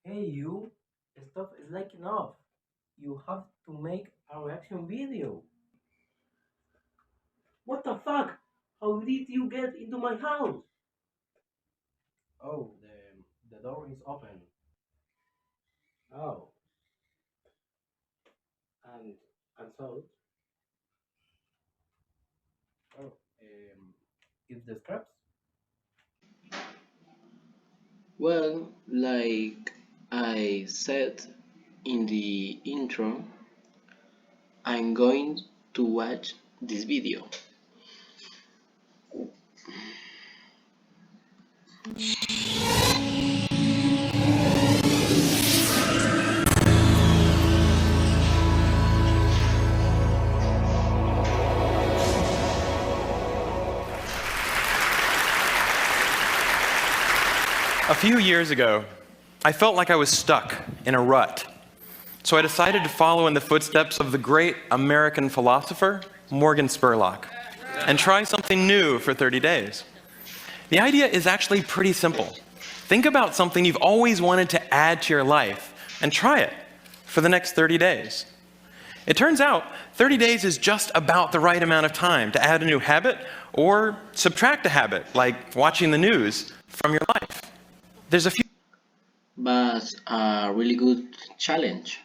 Hey you, stuff is like enough. You have to make a reaction video. What the fuck? How did you get into my house? Oh, the door is open. Oh, and and so oh, it's the scraps. Well, like I said in the intro, I'm going to watch this video. A few years ago, I felt like I was stuck in a rut. So I decided to follow in the footsteps of the great American philosopher, Morgan Spurlock, and try something new for 30 days. The idea is actually pretty simple. Think about something you've always wanted to add to your life and try it for the next 30 days. It turns out 30 days is just about the right amount of time to add a new habit or subtract a habit, like watching the news, from your life. There's a But a really good challenge.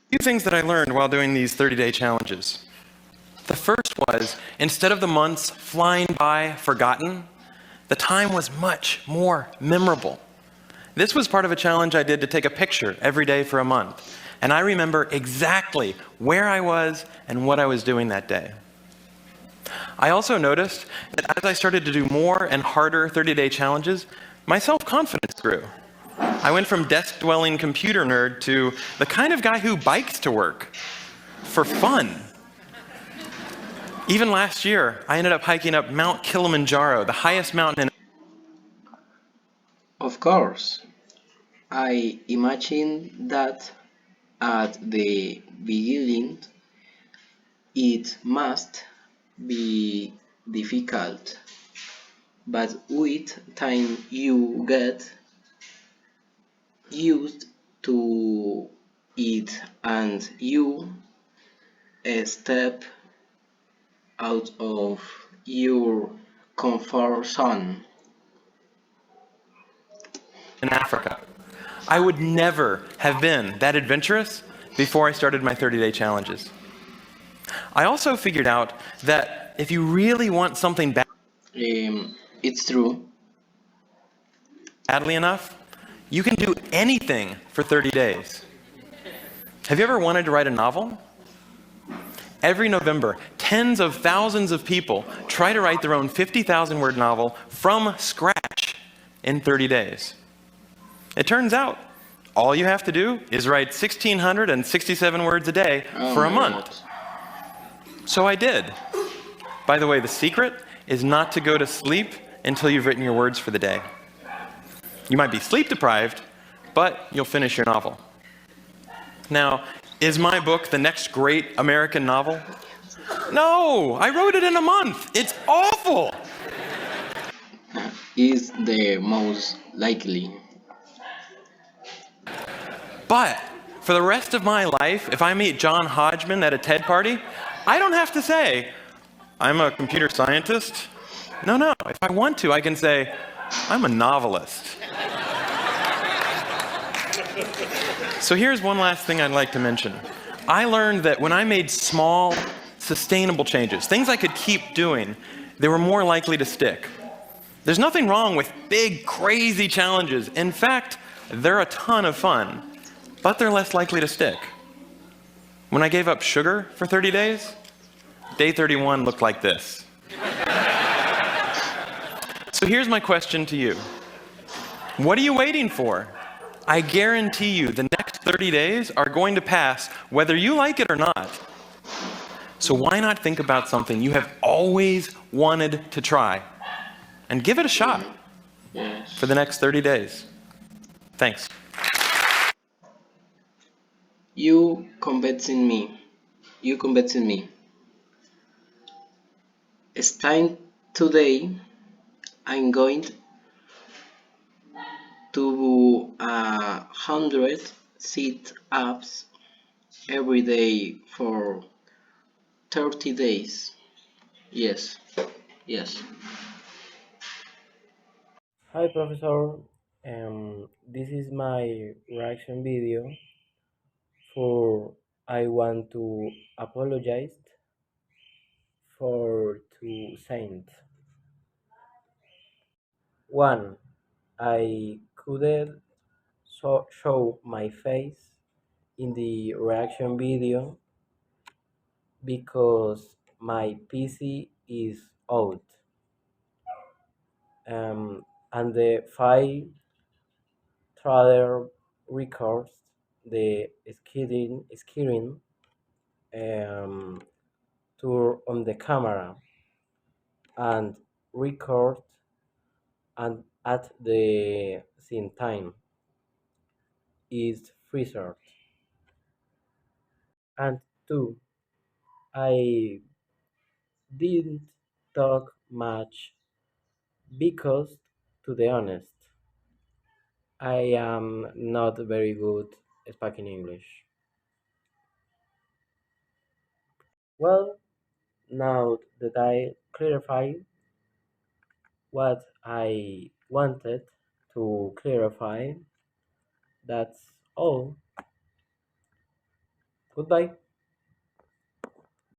few things that I learned while doing these 30-day challenges. The first was, instead of the months flying by forgotten, the time was much more memorable. This was part of a challenge I did to take a picture every day for a month, and I remember exactly where I was and what I was doing that day. I also noticed that as I started to do more and harder 30-day challenges, my self-confidence grew. I went from desk-dwelling computer nerd to the kind of guy who bikes to work for fun. Even last year, I ended up hiking up Mount Kilimanjaro, the highest mountain in. Of course, I imagine that at the beginning it must be difficult, but with time you get used to it and you step out of your comfort zone. in Africa. I would never have been that adventurous before I started my 30-day challenges. I also figured out that if you really want something It's true. badly enough, you can do anything for 30 days. Have you ever wanted to write a novel? Every November, tens of thousands of people try to write their own 50,000 word novel from scratch in 30 days. It turns out, all you have to do is write 1,667 words a day Oh for a my month. So I did. By the way, the secret is not to go to sleep until you've written your words for the day. You might be sleep deprived, but you'll finish your novel. Now, is my book the next great American novel? No, I wrote it in a month. It's awful. Is the most likely. But for the rest of my life, if I meet John Hodgman at a TED party, I don't have to say, I'm a computer scientist. No. If I want to, I can say, I'm a novelist. So here's one last thing I'd like to mention. I learned that when I made small, sustainable changes, things I could keep doing, they were more likely to stick. There's nothing wrong with big, crazy challenges. In fact, they're a ton of fun, but they're less likely to stick. When I gave up sugar for 30 days, day 31 looked like this. So here's my question to you. What are you waiting for? I guarantee you the next 30 days are going to pass whether you like it or not. So why not think about something you have always wanted to try and give it a shot Yes. for the next 30 days? Thanks. You convincing me. You convincing me. It's time today. I'm going do 100 sit-ups every day for 30 days. Yes, yes. Hi, Professor. This is my reaction video for I want to apologize for two saints. One, I couldn't show my face in the reaction video because my PC is out, and the file trailer records the screen tour on the camera and record and at the same time is freezer. And two, I didn't talk much because, to be honest, I am not very good speaking English. Well, now that I clarify what I wanted to clarify, that's all. Goodbye.